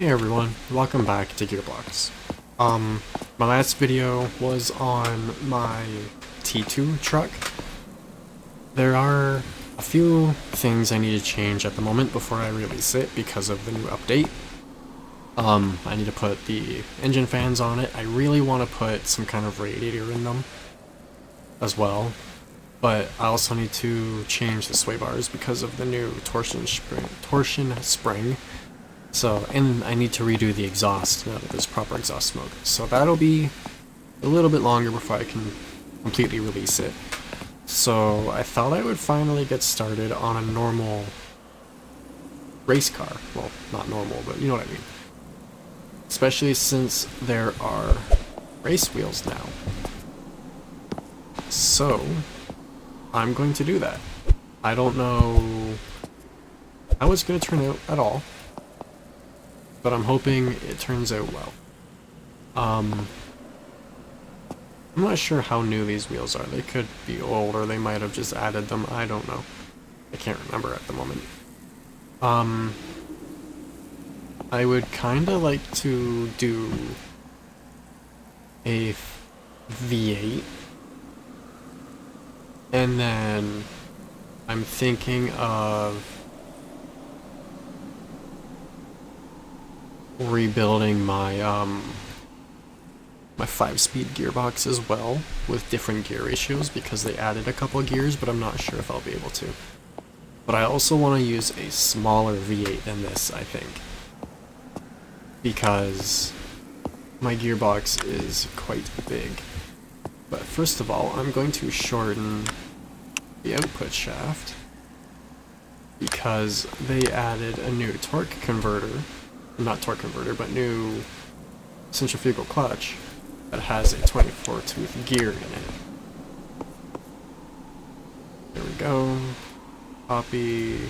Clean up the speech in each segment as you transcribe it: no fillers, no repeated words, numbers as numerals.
Hey everyone, welcome back to Gearbox. My last video was on my T2 truck. There are a few things I need to change at the moment before I release it because of the new update. I need to put the engine fans on it. I really want to put some kind of radiator in them as well. But I also need to change the sway bars because of the new torsion spring. So, and I need to redo the exhaust now that there's proper exhaust smoke. So that'll be a little bit longer before I can completely release it. So I thought I would finally get started on a normal race car. Well, not normal, but you know what I mean. Especially since there are race wheels now. So, I'm going to do that. I don't know how it's going to turn out at all, but I'm hoping it turns out well. I'm not sure how new these wheels are. They could be old, or they might have just added them. I don't know. I can't remember at the moment. I would kind of like to do a V8, and then I'm thinking of rebuilding my my 5-speed gearbox as well with different gear ratios because they added a couple of gears, but I'm not sure if I'll be able to. But I also want to use a smaller V8 than this, I think, because my gearbox is quite big. But first of all, I'm going to shorten the output shaft because they added a new torque converter, not torque converter, but new centrifugal clutch that has a 24-tooth gear in it. There we go. Copy,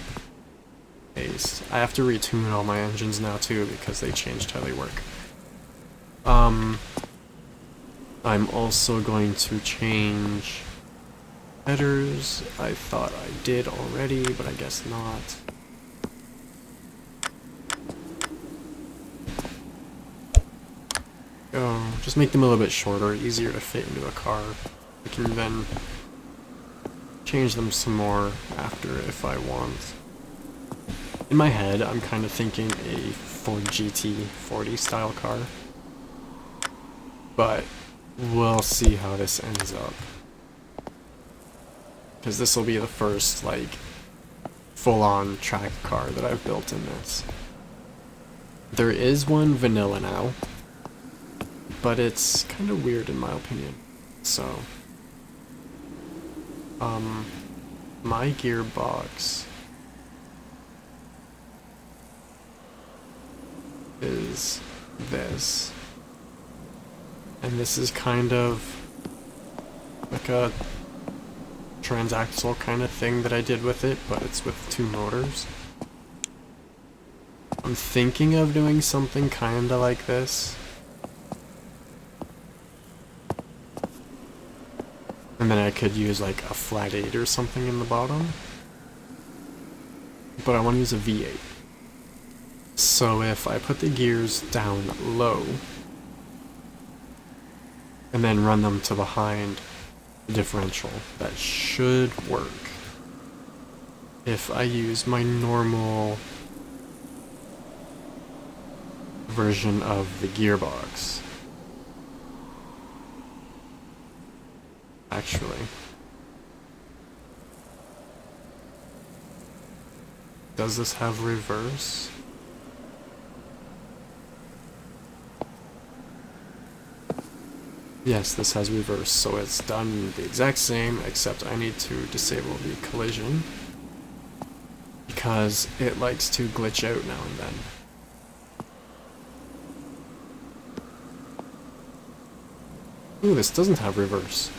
paste. I have to retune all my engines now too because they changed how they work. I'm also going to change headers. I thought I did already, but I guess not. Go. Just make them a little bit shorter, easier to fit into a car. I can then change them some more after if I want. In my head, I'm kind of thinking a Ford GT40 style car, but we'll see how this ends up. Because this will be the first, like, full-on track car that I've built in this. There is one vanilla now, but it's kind of weird in my opinion. So, my gearbox is this. And this is kind of like a transaxle kind of thing that I did with it, but it's with two motors. I'm thinking of doing something kind of like this. And then I could use like a flat 8 or something in the bottom. But I want to use a V8. So if I put the gears down low, and then run them to behind the differential, that should work. If I use my normal version of the gearbox. Actually, does this have reverse? Yes, this has reverse, so it's done the exact same, except I need to disable the collision because it likes to glitch out now and then. Ooh, this doesn't have reverse.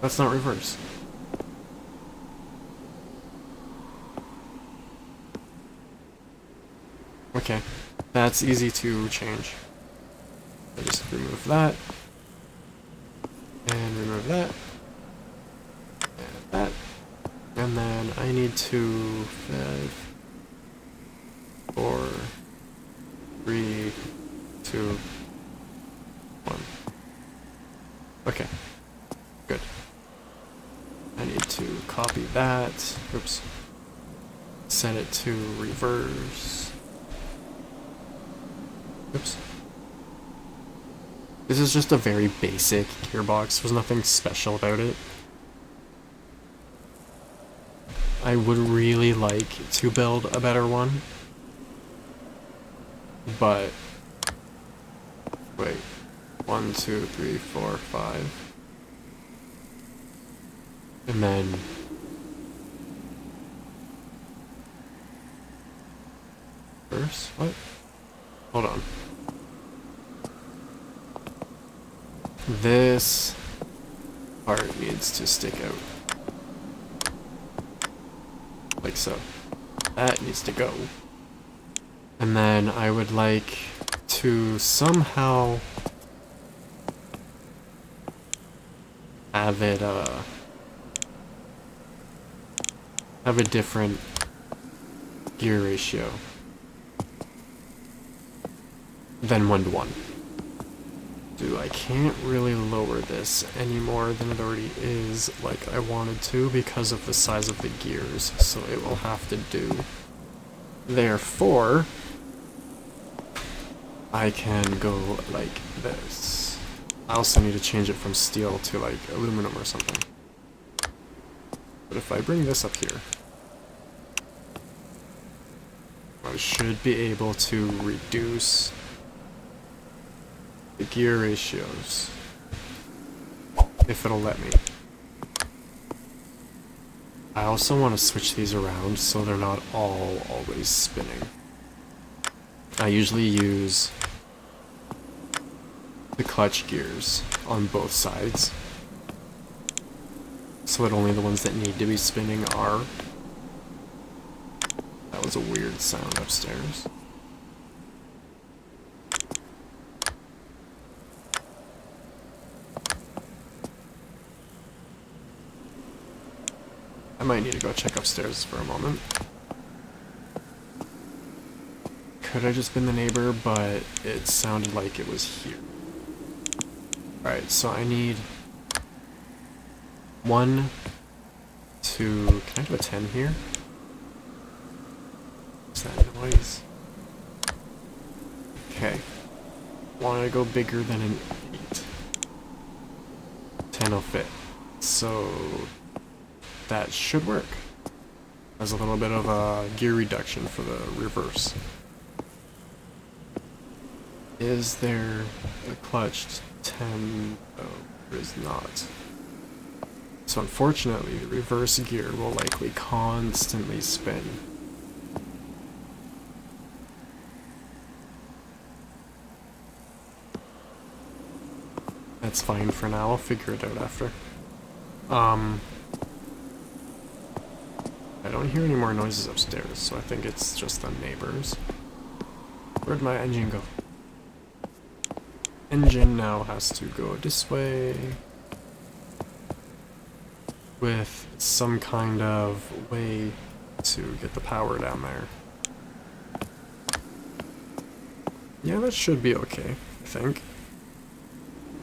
That's not reverse. Okay, that's easy to change. I just remove that, and remove that, and that, and then I need to 5, 4, that. Oops. Set it to reverse. Oops. This is just a very basic gearbox. There's nothing special about it. I would really like to build a better one. But wait. 1, 2, 3, 4, 5. And then first, what? Hold on. This part needs to stick out. Like so. That needs to go. And then I would like to somehow have it, have a different gear ratio than 1:1. Dude, I can't really lower this any more than it already is like I wanted to because of the size of the gears, so it will have to do. Therefore, I can go like this. I also need to change it from steel to like aluminum or something. But if I bring this up here, I should be able to reduce the gear ratios, if it'll let me. I also want to switch these around so they're not all always spinning. I usually use the clutch gears on both sides, so that only the ones that need to be spinning are. That was a weird sound upstairs. I might need to go check upstairs for a moment. Could have just been the neighbor, but it sounded like it was here. Alright, so I need 1, 2, can I do a 10 here? What's that noise? Okay. Want to go bigger than an 8. 10 will fit. So that should work. There's a little bit of a gear reduction for the reverse. Is there a clutch 10? Oh, there is not. So unfortunately, the reverse gear will likely constantly spin. That's fine for now, I'll figure it out after. I don't hear any more noises upstairs, so I think it's just the neighbors. Where'd my engine go? Engine now has to go this way with some kind of way to get the power down there. Yeah, that should be okay, I think.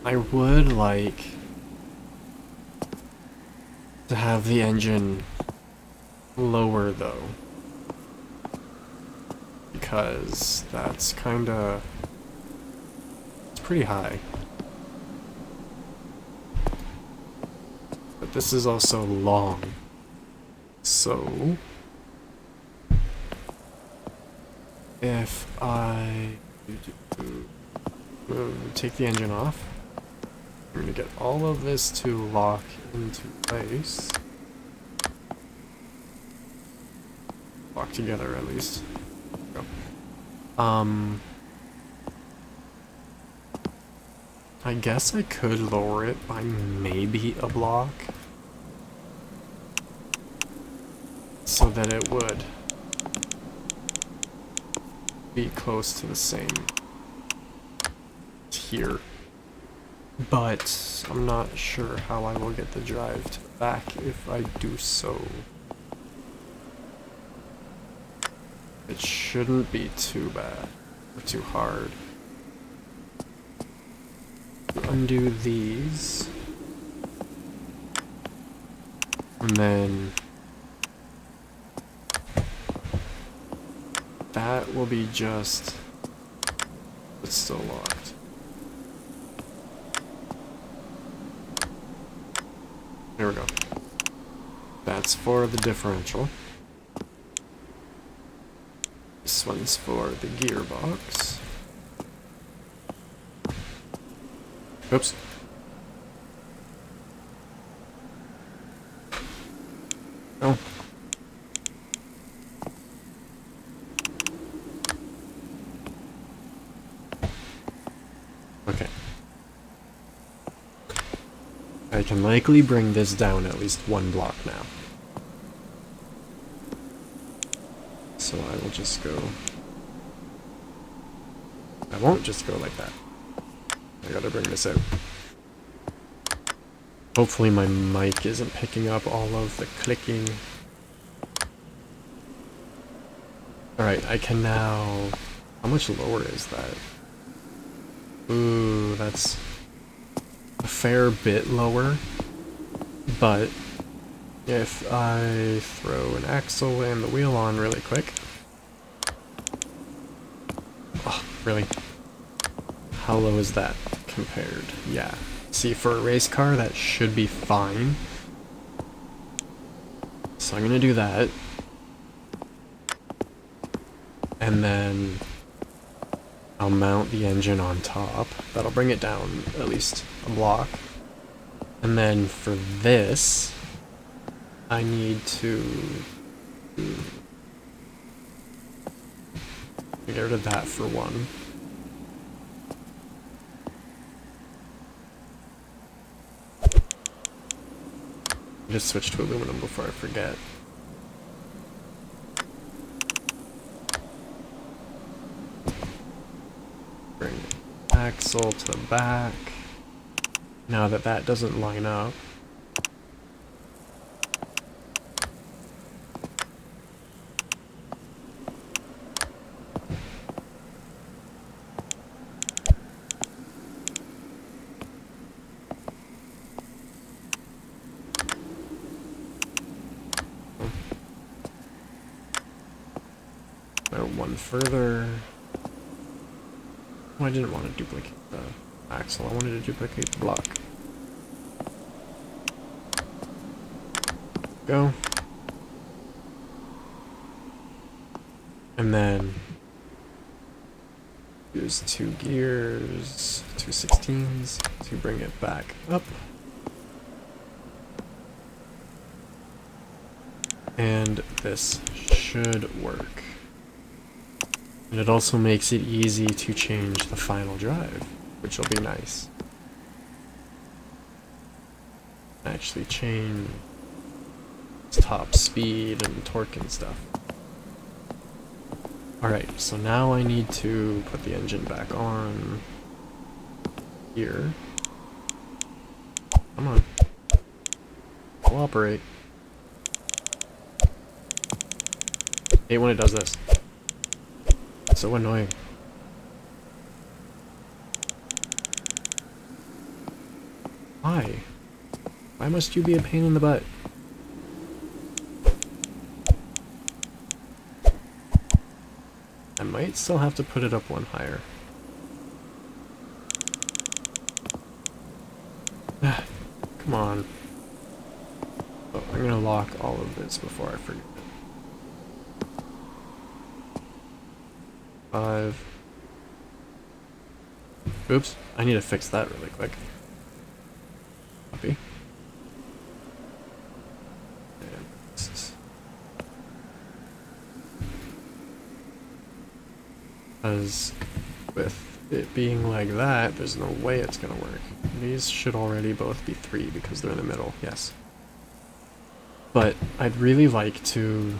I would like to have the engine lower though, because that's kinda, it's pretty high. But this is also long, so if I take the engine off, I'm gonna get all of this to lock into place. Lock together at least. Go. I guess I could lower it by maybe a block, so that it would be close to the same here. But I'm not sure how I will get the drive to the back if I do so. It shouldn't be too bad or too hard. Undo these, and then that will be just... It's still locked. There we go. That's for the differential. This one's for the gearbox. Oops. Oh. Okay. I can likely bring this down at least one block now. So I will just go... I won't just go like that. I gotta bring this out. Hopefully my mic isn't picking up all of the clicking. Alright, I can now... How much lower is that? Ooh, that's a fair bit lower. But if I throw an axle and the wheel on really quick... Oh, really? How low is that compared? Yeah. See, for a race car, that should be fine. So I'm gonna do that. And then I'll mount the engine on top. That'll bring it down at least a block. And then for this, I need to get rid of that for one. Just switch to aluminum before I forget. Bring the axle to the back. Now that that doesn't line up. One further. Oh, I didn't want to duplicate the axle, I wanted to duplicate the block. Go. And then use 2 gears, 2 16s to bring it back up. And this should work. And it also makes it easy to change the final drive, which will be nice. Actually change top speed and torque and stuff. Alright, so now I need to put the engine back on here. Come on. Cooperate. Hate when it does this. So annoying. Why? Why must you be a pain in the butt? I might still have to put it up one higher. Come on. Oh, I'm gonna lock all of this before I forget. 5. Oops, I need to fix that really quick. Copy. And because with it being like that, there's no way it's gonna work. These should already both be 3 because they're in the middle, yes. But I'd really like to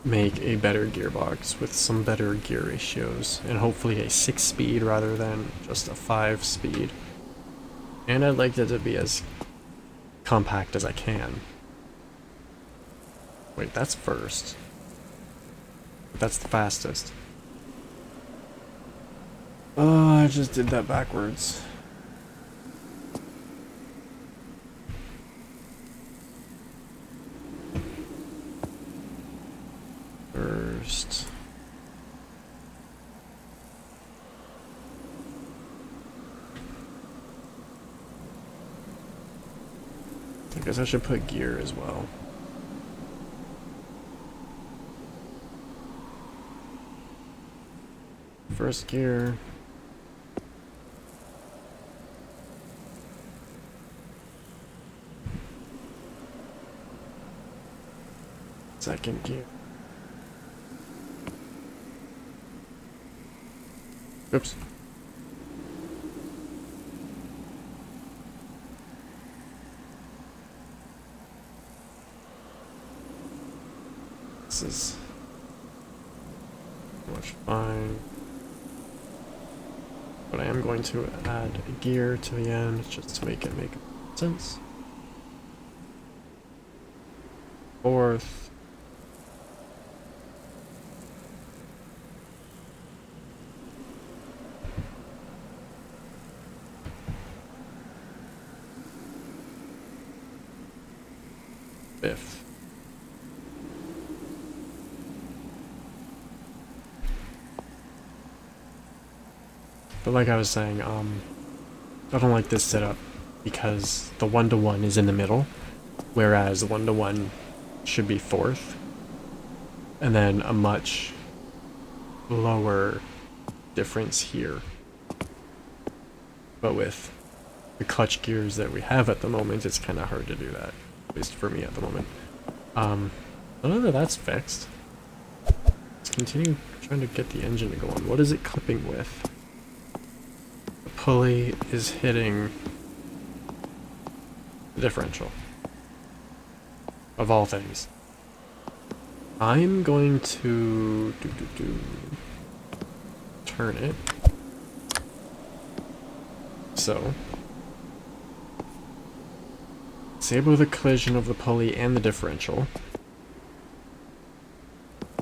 make a better gearbox with some better gear ratios, and hopefully a 6-speed rather than just a 5-speed. And I'd like it to be as compact as I can. Wait, that's first. That's the fastest. Oh, I just did that backwards. First. first. I guess I should put gear as well. First gear. Second gear. Oops. This is pretty much fine. But I am going to add a gear to the end just to make it make sense. Fourth. Fifth. But like I was saying, I don't like this setup because the 1-to-1 is in the middle, whereas the 1-to-1 should be fourth, and then a much lower difference here. But with the clutch gears that we have at the moment, it's kind of hard to do that, at least for me at the moment. None of that's fixed. Let's continue trying to get the engine to go on. What is it clipping with? The pulley is hitting the differential. Of all things. I'm going to turn it. So disable the collision of the pulley and the differential.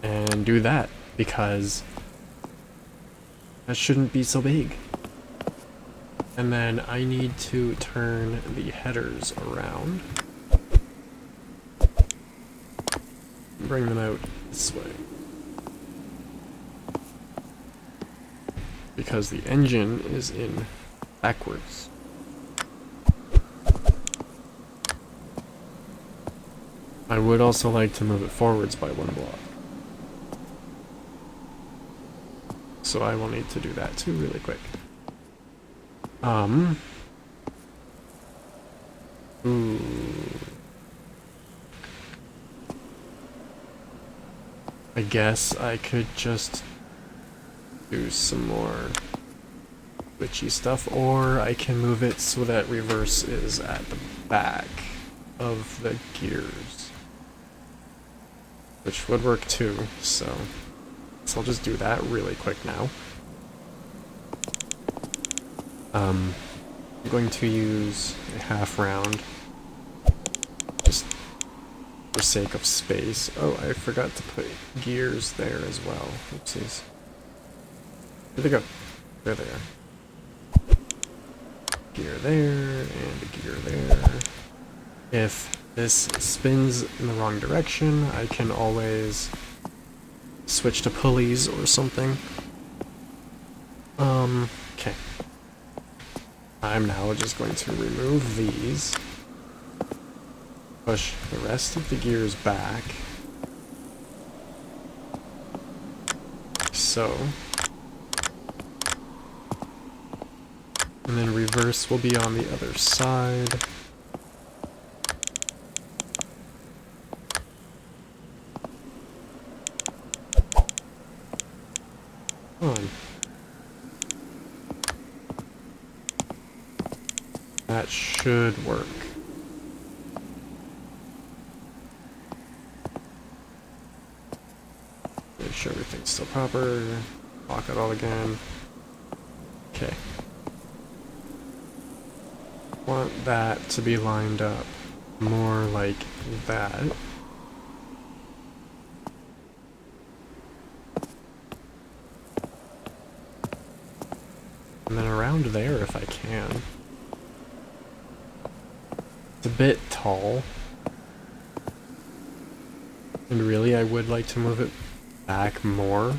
And do that, because that shouldn't be so big. And then I need to turn the headers around. Bring them out this way. Because the engine is in backwards. I would also like to move it forwards by 1 block. So I will need to do that too really quick. Ooh. I guess I could just do some more glitchy stuff, or I can move it so that reverse is at the back of the gears, which would work too, so I'll just do that really quick now. I'm going to use a half round just for sake of space. Oh, I forgot to put gears there as well. Oopsies. Where'd they go? There they are. Gear there, and a gear there. If this spins in the wrong direction, I can always switch to pulleys or something. Okay. I'm now just going to remove these. Push the rest of the gears back. So. And then reverse will be on the other side. Come on. That should work. Make sure everything's still proper. Lock it all again. Okay. Want that to be lined up more like that. And then around there if I can. It's a bit tall. And really I would like to move it back more.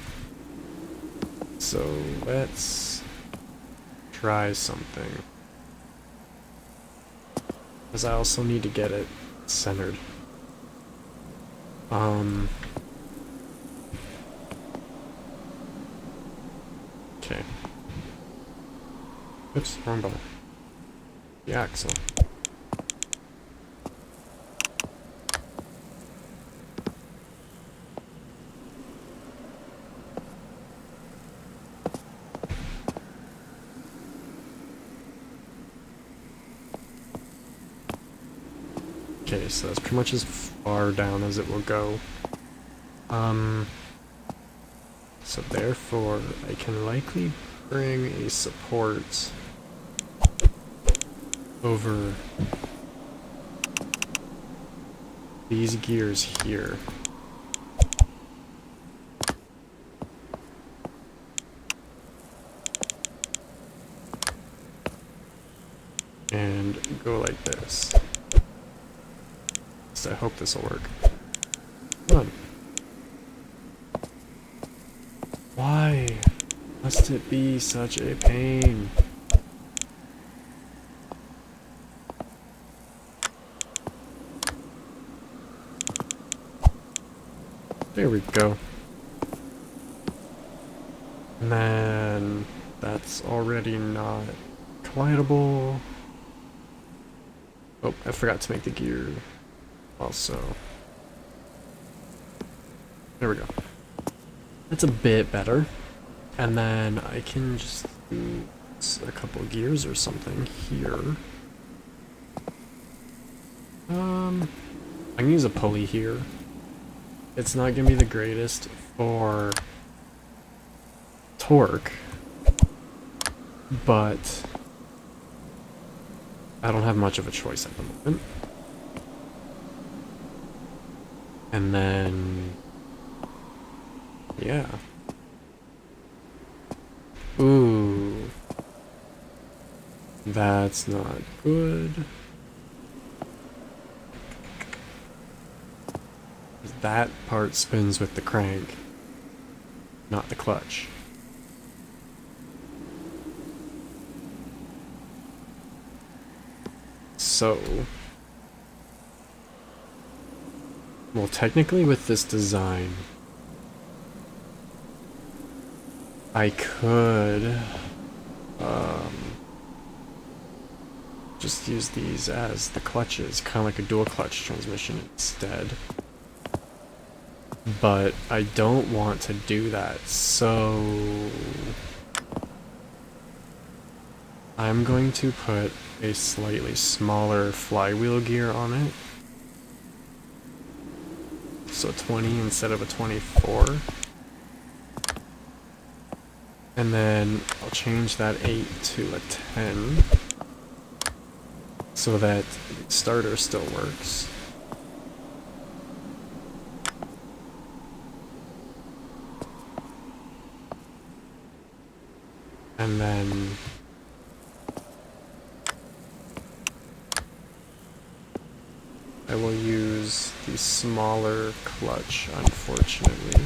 So let's try something. Because I also need to get it centered. Okay. Oops, wrong button. The axle. Okay, so that's pretty much as far down as it will go. So therefore, I can likely bring a support over these gears here. And go like this. So I hope this will work. Come on. Why must it be such a pain? There we go. And then that's already not collidable. Oh, I forgot to make the gear also. There we go. That's a bit better. And then I can just do a couple of gears or something here. I can use a pulley here. It's not gonna be the greatest for torque, but I don't have much of a choice at the moment. And then, yeah. Ooh. That's not good. That part spins with the crank, not the clutch. So, well, technically with this design, I could just use these as the clutches, kind of like a dual clutch transmission instead. But I don't want to do that, so I'm going to put a slightly smaller flywheel gear on it. So 20 instead of a 24. And then I'll change that 8 to a 10 so that the starter still works. And then I will use the smaller clutch, unfortunately,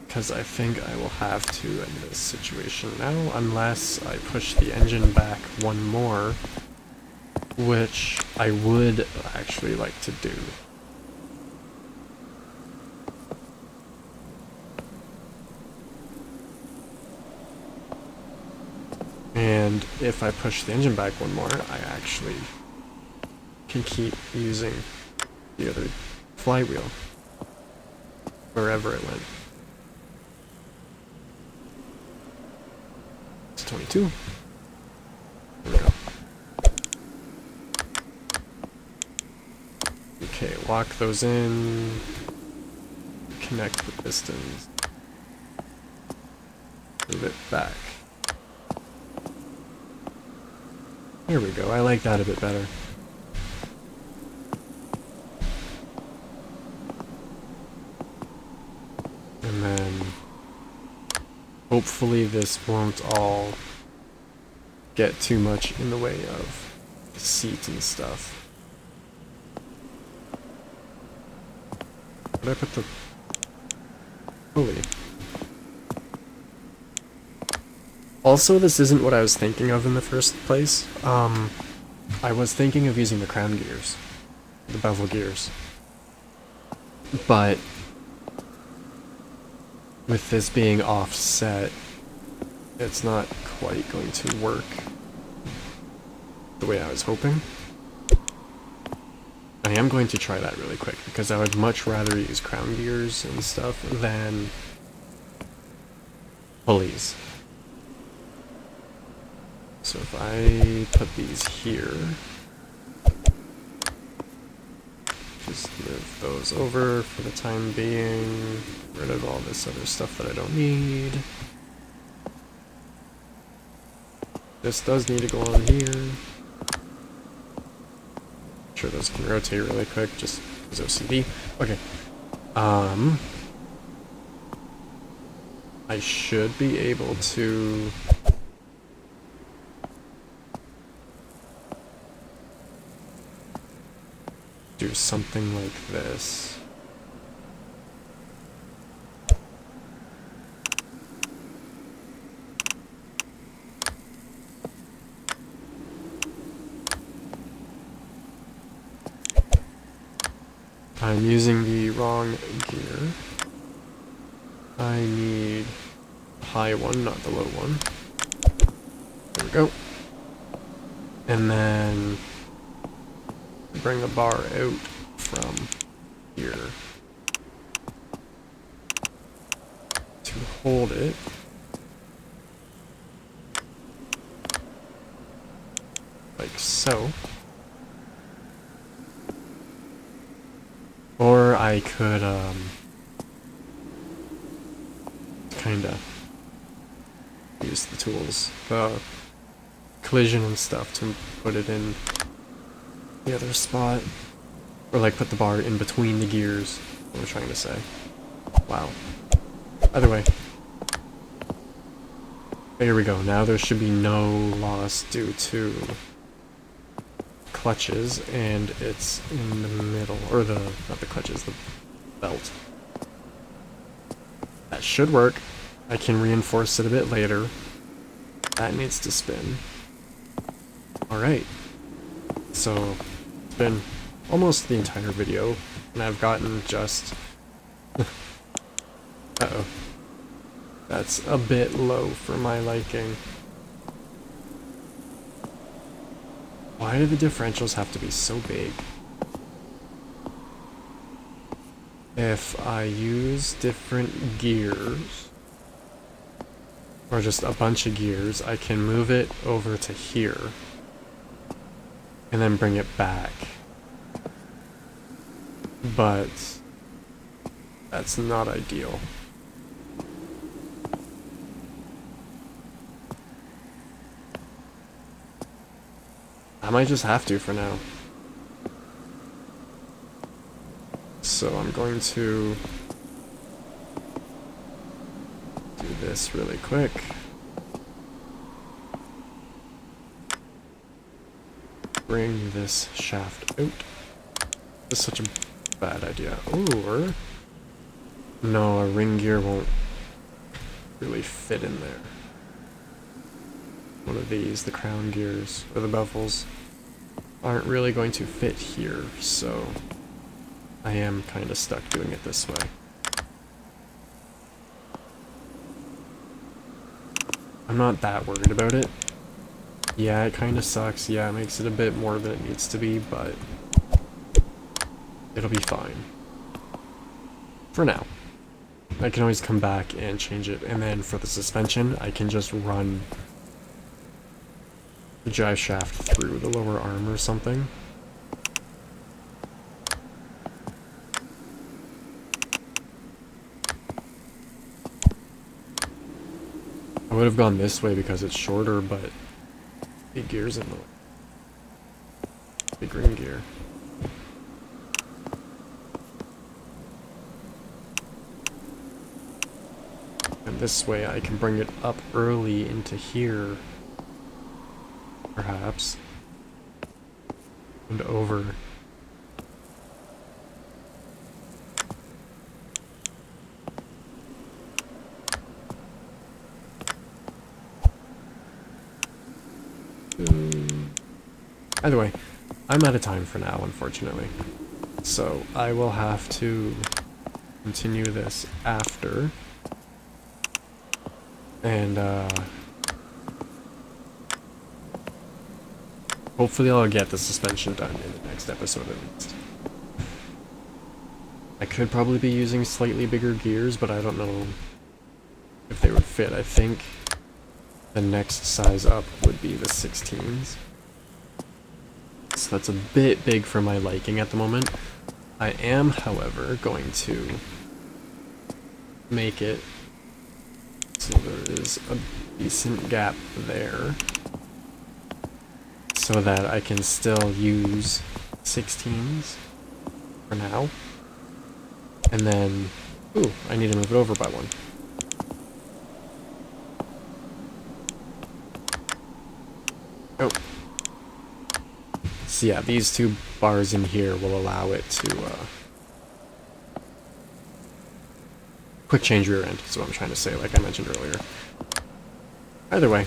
because I think I will have to in this situation now, unless I push the engine back one more, which I would actually like to do. And if I push the engine back one more, I actually can keep using the other flywheel wherever it went. It's 22. There we go. Okay, lock those in. Connect the pistons. Move it back. There we go, I like that a bit better. And then hopefully this won't all get too much in the way of the seat and stuff. Did I put the... Holy. Also, this isn't what I was thinking of in the first place. I was thinking of using the crown gears. The bevel gears. But with this being offset, it's not quite going to work the way I was hoping. I am going to try that really quick, because I would much rather use crown gears and stuff than pulleys. So if I put these here, just move those over for the time being, get rid of all this other stuff that I don't need. This does need to go on here. Sure, those can rotate really quick, just as OCD. Okay. I should be able to do something like this. I'm using the wrong gear. I need the high one, not the low one. There we go. And then bring the bar out from here to hold it. Like so. Or I could, kinda use the tools, the collision and stuff to put it in the other spot. Or like put the bar in between the gears, what I'm trying to say. Wow. Either way. There we go, now there should be no loss due to clutches, and it's in the middle, or not the clutches, the belt. That should work. I can reinforce it a bit later. That needs to spin. Alright. So, it's been almost the entire video, and I've gotten just... Uh-oh. That's a bit low for my liking. Why do the differentials have to be so big? If I use different gears, or just a bunch of gears, I can move it over to here, and then bring it back. But that's not ideal. I might just have to for now. So I'm going to do this really quick. Bring this shaft out. This is such a bad idea. Or... no, a ring gear won't really fit in there. One of these, the crown gears, or the bevels, aren't really going to fit here, so I am kind of stuck doing it this way. I'm not that worried about it. Yeah, it kind of sucks. Yeah, it makes it a bit more than it needs to be, but it'll be fine. For now. I can always come back and change it, and then for the suspension, I can just run the drive shaft through the lower arm or something. I would have gone this way because it's shorter, but big gear's in the way. Big ring gear. And this way I can bring it up early into here, perhaps, and over. Either way, I'm out of time for now, unfortunately. So I will have to continue this after. And hopefully I'll get the suspension done in the next episode at least. I could probably be using slightly bigger gears, but I don't know if they would fit. I think the next size up would be the 16s. So that's a bit big for my liking at the moment. I am, however, going to make it so there is a decent gap there so that I can still use 16s for now. And then, ooh, I need to move it over by one. Oh. So yeah, these two bars in here will allow it to, quick change rear end, is what I'm trying to say, like I mentioned earlier. Either way,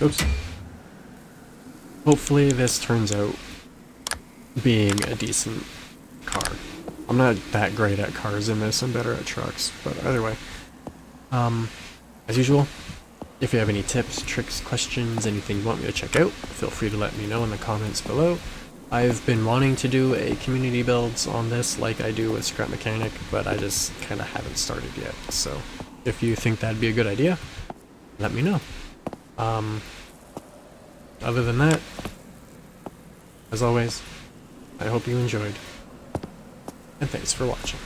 oops. Hopefully this turns out being a decent car. I'm not that great at cars in this, I'm better at trucks, but either way. As usual, if you have any tips, tricks, questions, anything you want me to check out, feel free to let me know in the comments below. I've been wanting to do a community builds on this like I do with Scrap Mechanic, but I just kind of haven't started yet, so if you think that'd be a good idea, let me know. Other than that, as always, I hope you enjoyed, and thanks for watching.